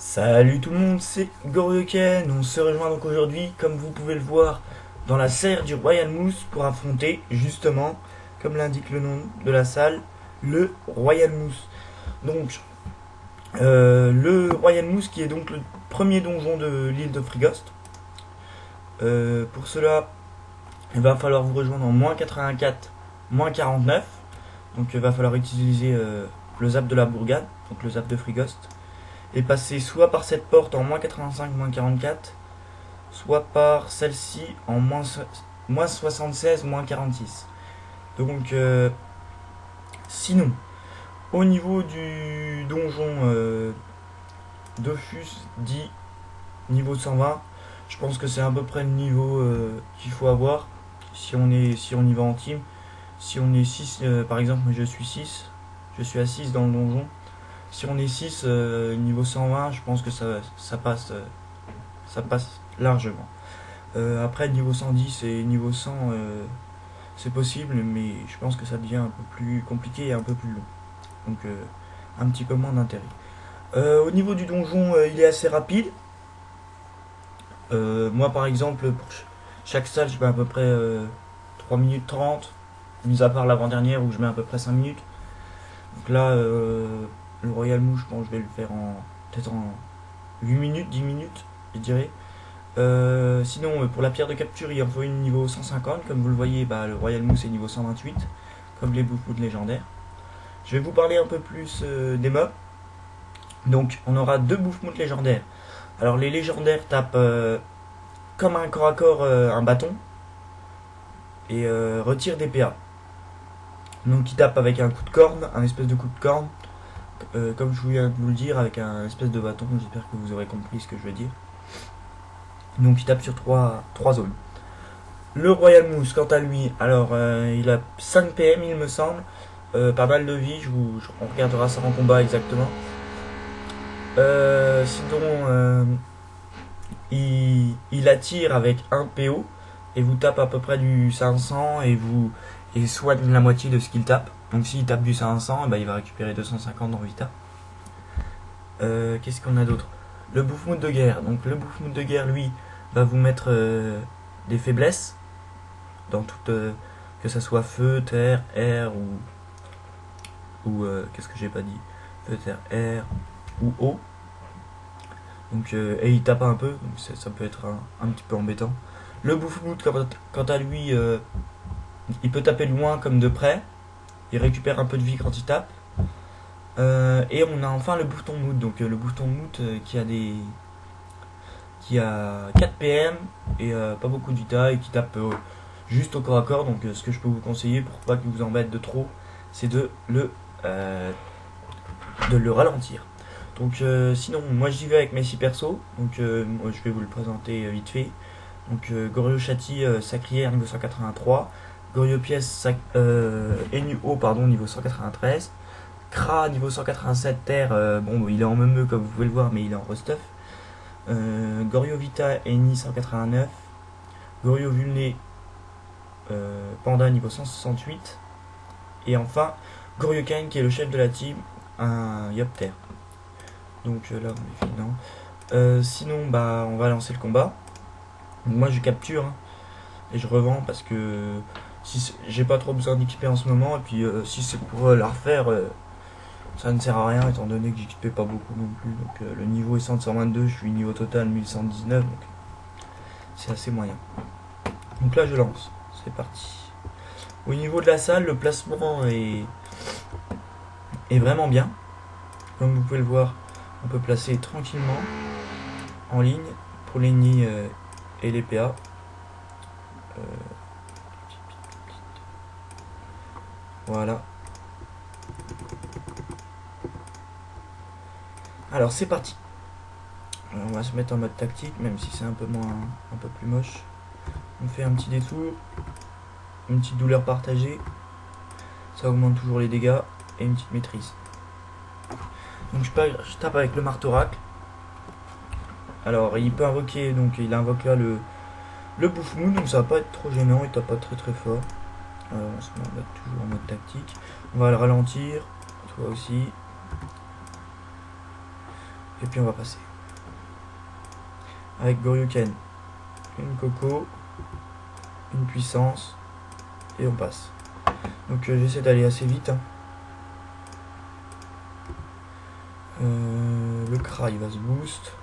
Salut tout le monde, c'est Goryoken. On se rejoint donc aujourd'hui, comme vous pouvez le voir, dans la serre du Royal Moose pour affronter, justement, comme l'indique le nom de la salle, le Royal Moose. Donc, le Royal Moose qui est donc le premier donjon de l'île de Frigost. Pour cela, il va falloir vous rejoindre en -84, -49. Donc, il va falloir utiliser le zap de la bourgade, donc le zap de Frigost. Et passer soit par cette porte en -85, -44, soit par celle-ci en -76, -46. Donc, sinon, au niveau du donjon Dofus dit niveau 120, je pense que c'est à peu près le niveau qu'il faut avoir si on y va en team. Si on est 6, par exemple, moi je suis 6, je suis à 6 dans le donjon. Si on est 6, niveau 120, je pense que ça passe largement. Après, niveau 110 et niveau 100, c'est possible, mais je pense que ça devient un peu plus compliqué et un peu plus long. Donc, un petit peu moins d'intérêt. Au niveau du donjon, il est assez rapide. Moi, par exemple, pour chaque salle, je mets à peu près 3 minutes 30, mis à part l'avant-dernière où je mets à peu près 5 minutes. Donc là, le Royal Mouche, je pense que je vais le faire peut-être en 8 minutes, 10 minutes, je dirais. Sinon, pour la pierre de capture, il en faut une niveau 150. Comme vous le voyez, le Royal Mousse est niveau 128, comme les Bouffoutes légendaires. Je vais vous parler un peu plus des mobs. Donc, on aura deux Bouffoutes légendaires. Alors, les légendaires tapent comme un corps à corps un bâton et retirent des PA. Donc, ils tapent avec un coup de corne, un espèce de coup de corne. Comme je viens de vous le dire, avec un espèce de bâton, j'espère que vous aurez compris ce que je veux dire. Donc il tape sur 3 zones. Le Royal Moose, quant à lui, alors il a 5 PM il me semble, pas mal de vie, on regardera ça en combat exactement. Sinon, il attire avec 1 PO et vous tape à peu près du 500 et soigne la moitié de ce qu'il tape. Donc s'il tape du 500, il va récupérer 250 en vita. Qu'est-ce qu'on a d'autre? Le Boufmout de guerre. Donc le Boufmout de guerre, lui, va vous mettre des faiblesses dans toute, que ça soit feu, terre, air ou qu'est-ce que j'ai pas dit? Feu, terre, air ou eau. Donc et il tape un peu, donc ça peut être un petit peu embêtant. Le Boufmout, quant à lui, il peut taper de loin comme de près. Il récupère un peu de vie quand il tape. Et on a enfin le bouton mood, donc le bouton mood qui a 4 PM et pas beaucoup de vita et qui tape juste au corps à corps. Donc ce que je peux vous conseiller pour pas qu'il vous embête de trop, c'est de le ralentir. Donc sinon, moi j'y vais avec mes 6 persos, donc moi, je vais vous le présenter vite fait. Donc Goryo Chati Sacrière niveau 183, Goryo Pièce Enuo pardon niveau 193. Kra niveau 187 terre, bon il est en memeux comme vous pouvez le voir mais il est en restuff. Goryo Vita Eni 189. Goryo Vulné Panda niveau 168. Et enfin Goryoken qui est le chef de la team, un Yopter. Donc là on est fini. Sinon on va lancer le combat. Donc, moi je capture et je revends parce que si j'ai pas trop besoin d'équiper en ce moment et puis si c'est pour la refaire ça ne sert à rien étant donné que j'équipais pas beaucoup non plus. Donc le niveau est 122, je suis niveau total 1119, donc c'est assez moyen. Donc là je lance, c'est parti. Au niveau de la salle, le placement est vraiment bien. Comme vous pouvez le voir, on peut placer tranquillement en ligne pour les nids et les PA. Voilà. Alors c'est parti. Alors, on va se mettre en mode tactique, même si c'est un peu plus moche. On fait un petit détour, une petite douleur partagée, ça augmente toujours les dégâts et une petite maîtrise. Donc je tape avec le marteau-racle. Alors il peut invoquer, donc il invoque là le Boufmoun, donc ça va pas être trop gênant, il tape pas très très fort. Alors on se met toujours en mode tactique. On va le ralentir, toi aussi. Et puis on va passer. avec Goryuken. Une coco, une puissance, et on passe. Donc j'essaie d'aller assez vite. Hein. Le Kra il va se boost.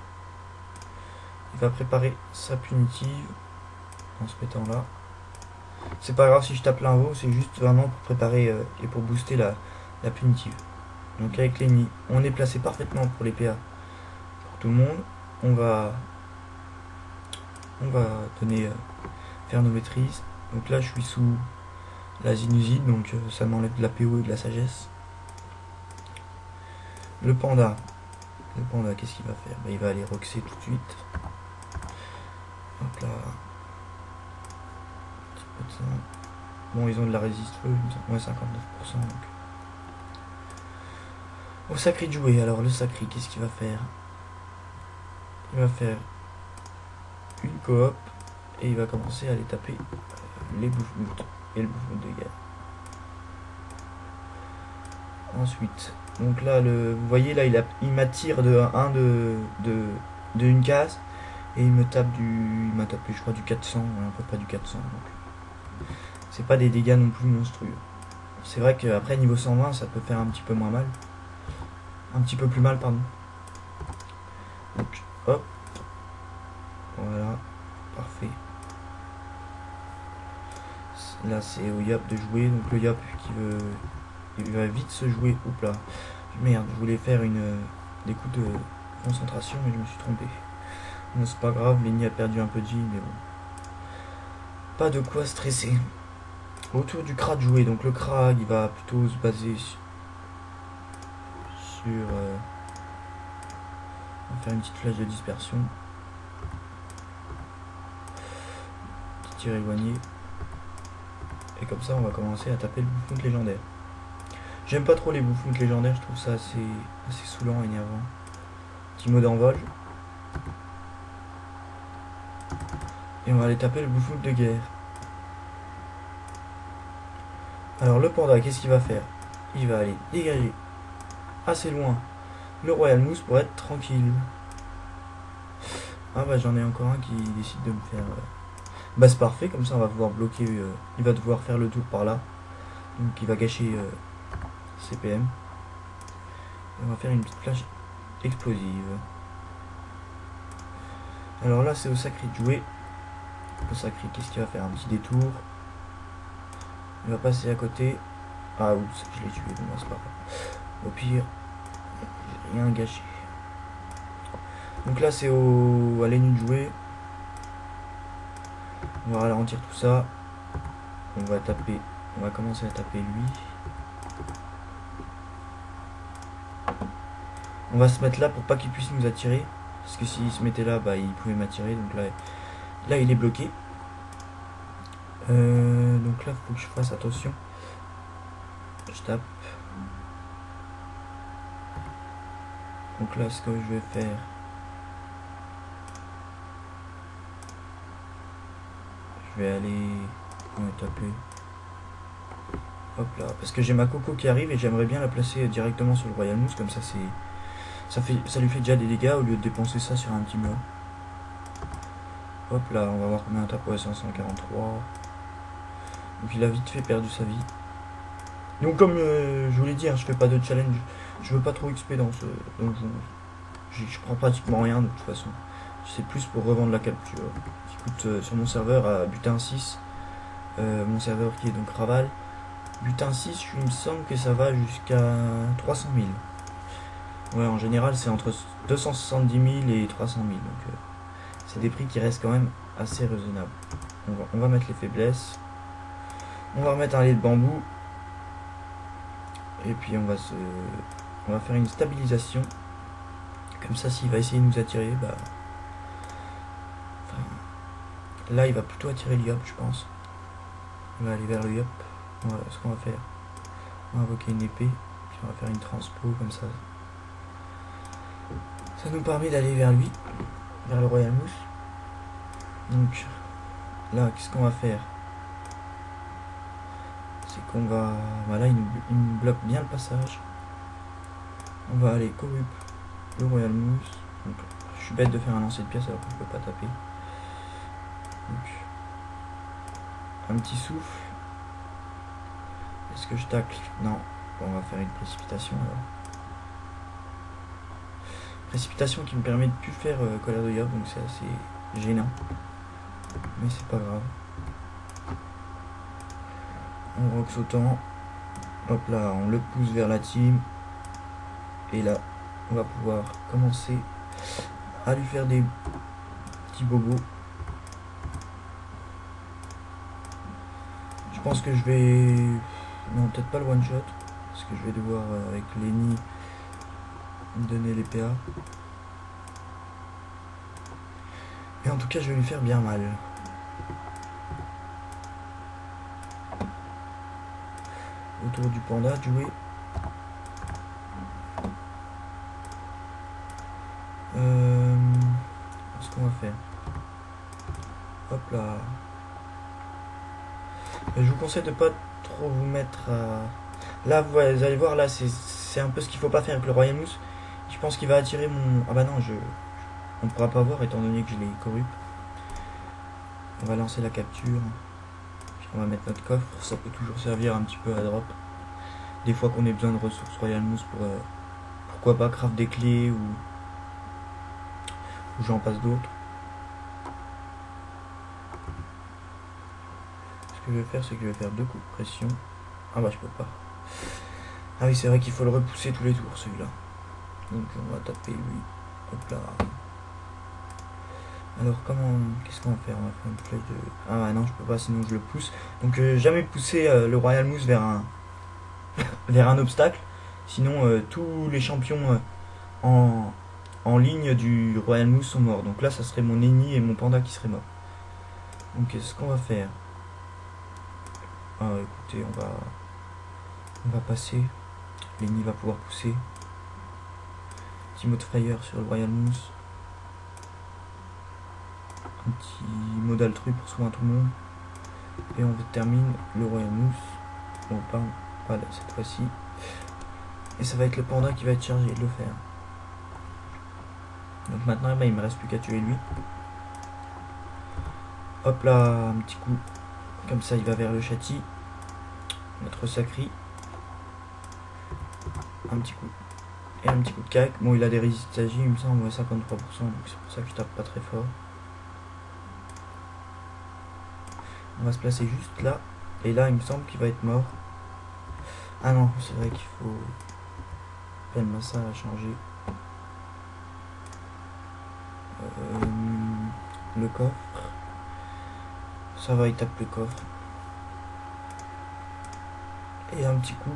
Il va préparer sa punitive en se mettant là. C'est pas grave si je tape l'invo, c'est juste vraiment pour préparer et pour booster la punitive. Donc avec l'ennemi, on est placé parfaitement pour les PA pour tout le monde. On va donner faire nos maîtrises. Donc là je suis sous la sinusite, donc ça m'enlève de la PO et de la sagesse. Le panda, qu'est-ce qu'il va faire? Il va aller roxer tout de suite. Hop là. Un petit peu de ça. Bon, ils ont de la résiste feu, moins 59%. Donc. Au sacré de jouer, alors le sacré, qu'est-ce qu'il va faire? Il va faire une coop et il va commencer à aller taper les bouffes et le bouffe de guerre. Ensuite, donc là, vous voyez là, il m'attire de une case et il m'a tapé je crois du 400, à peu près du 400. Donc c'est pas des dégâts non plus monstrueux. C'est vrai qu'après niveau 120 ça peut faire un petit peu moins mal, un petit peu plus mal pardon. Donc hop, voilà, parfait. Là c'est au Yap de jouer, donc le Yap il va vite se jouer. Oups là, merde, je voulais faire des coups de concentration mais je me suis trompé. Bon, c'est pas grave, Lenny a perdu un peu de vie, mais bon. Pas de quoi stresser. Autour du Kra de jouer, donc le Kra il va plutôt se baser sur. On va faire une petite flèche de dispersion. Petit tir éloigné. Et comme ça on va commencer à taper le bouffon légendaire. J'aime pas trop les bouffons légendaires, je trouve ça assez saoulant et énervant. Petit mot d'envol. Et on va aller taper le bouffon de guerre. Alors le panda, qu'est-ce qu'il va faire? Il va aller dégager assez loin le Royal Mousse pour être tranquille. Ah bah j'en ai encore un qui décide de me faire... Bah c'est parfait, comme ça on va pouvoir bloquer... il va devoir faire le tour par là. Donc il va gâcher CPM. Et on va faire une petite flash explosive. Alors là c'est au sacré de jouer. Le sacré, qu'est-ce qu'il va faire? Un petit détour. Il va passer à côté. Ah oups, je l'ai tué, bon c'est pas grave. Au pire, j'ai rien gâché. Donc là c'est à l'ennemi de jouer. On va ralentir tout ça. On va commencer à taper lui. On va se mettre là pour pas qu'il puisse nous attirer. Parce que s'il se mettait là, bah il pouvait m'attirer. Donc là il est bloqué. Donc là faut que je fasse attention. Je tape. Donc là ce que je vais faire, je vais aller taper. Hop là, parce que j'ai ma coco qui arrive et j'aimerais bien la placer directement sur le Royal Mousse, comme ça ça lui fait déjà des dégâts au lieu de dépenser ça sur un petit mur. Hop là, on va voir combien on tape. Ouais, 543. Donc il a vite fait perdu sa vie. Donc comme je vous l'ai dit, hein, je fais pas de challenge, je veux pas trop XP dans ce donjon. Je prends pratiquement rien de toute façon. C'est plus pour revendre la capture. Qui coûte sur mon serveur à butin 6. Mon serveur qui est donc Raval. Butin 6, il me semble que ça va jusqu'à 300 000. Ouais, en général c'est entre 270 000 et 300 000. Donc c'est des prix qui restent quand même assez raisonnables. On va mettre les faiblesses. On va remettre un lait de bambou. Et puis on va faire une stabilisation. Comme ça, s'il va essayer de nous attirer, bah... Enfin, là, il va plutôt attirer le Yop, je pense. On va aller vers le Yop. Voilà ce qu'on va faire. On va invoquer une épée. Puis on va faire une transpo, comme ça. Ça nous permet d'aller vers lui. Vers le Royal Mousse. Donc, là, qu'est-ce qu'on va faire? C'est qu'on va... Voilà, il nous bloque bien le passage. On va aller corrupt le Royal Mousse. Donc, je suis bête de faire un lancer de pièce alors que je peux pas taper. Donc, un petit souffle. Est-ce que je tacle? Non. Bon, on va faire une précipitation alors. Précipitation qui me permet de plus faire colère de Yob, donc c'est assez gênant. Mais c'est pas grave. On rock sautant. Hop là, on le pousse vers la team. Et là, on va pouvoir commencer à lui faire des petits bobos. Je pense que je vais... Non, peut-être pas le one shot. Parce que je vais devoir, avec Lenny, donner les PA. Et en tout cas, je vais lui faire bien mal. Autour du panda, de jouer. Ce qu'on va faire. Hop là. Je vous conseille de pas trop vous mettre à... Là, vous allez voir, là, c'est un peu ce qu'il faut pas faire avec le Royal Mousse. Je pense qu'il va attirer mon... Ah bah non, on ne pourra pas voir étant donné que je l'ai corrupt. On va lancer la capture. Puis on va mettre notre coffre. Ça peut toujours servir un petit peu à drop. Des fois qu'on ait besoin de ressources Royal Mousse pour... pourquoi pas craft des clés ou j'en passe d'autres. Ce que je vais faire, c'est que je vais faire 2 coups de pression. Ah bah je peux pas. Ah oui, c'est vrai qu'il faut le repousser tous les tours celui-là. Donc on va taper lui. Hop là. Alors comment... Qu'est-ce qu'on va faire? On va faire une flèche de... Ah ouais, non, je peux pas, sinon je le pousse. Donc jamais pousser le Royal Mousse vers un... vers un obstacle. Sinon tous les champions en ligne du Royal Mousse sont morts. Donc là, ça serait mon ennemi et mon panda qui seraient morts. Donc qu'est-ce qu'on va faire? Ah écoutez, on va passer. Lenny va pouvoir pousser. Petit mot de frayeur sur le Royal Mousse. Un petit mot d'altru pour soin à tout le monde. Et on termine le Royal Mousse. Bon, pas voilà, cette fois-ci. Et ça va être le panda qui va être chargé de le faire. Donc maintenant, bah, il me reste plus qu'à tuer lui. Hop là, un petit coup. Comme ça, il va vers le châti. Notre sacri. Un petit coup. Et un petit coup de cac. Bon, il a des résistances, il me semble, 53%. Donc c'est pour ça que je tape pas très fort. On va se placer juste là. Et là, il me semble qu'il va être mort. Ah non, c'est vrai qu'il faut... Peine massa à changer. Le coffre. Ça va, il tape le coffre. Et un petit coup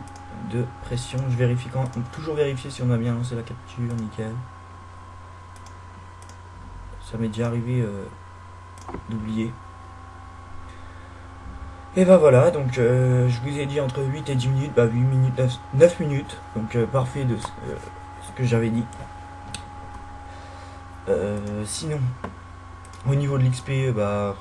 de pression. Je vérifie toujours vérifier si on a bien lancé la capture, nickel. Ça m'est déjà arrivé d'oublier. Et bah voilà, donc je vous ai dit entre 8 et 10 minutes, bah 8 minutes, 9 minutes, donc parfait de ce que j'avais dit. Sinon, au niveau de l'XP, bah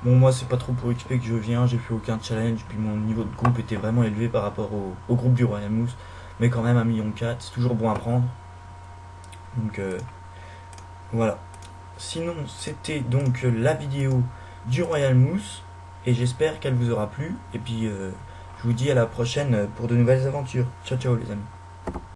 bon, moi c'est pas trop pour XP que je viens, j'ai fait aucun challenge, puis mon niveau de groupe était vraiment élevé par rapport au groupe du Royal Mousse, mais quand même 1,4 million, c'est toujours bon à prendre. Donc voilà. Sinon, c'était donc la vidéo du Royal Mousse. Et j'espère qu'elle vous aura plu. Et puis, je vous dis à la prochaine pour de nouvelles aventures. Ciao, ciao les amis.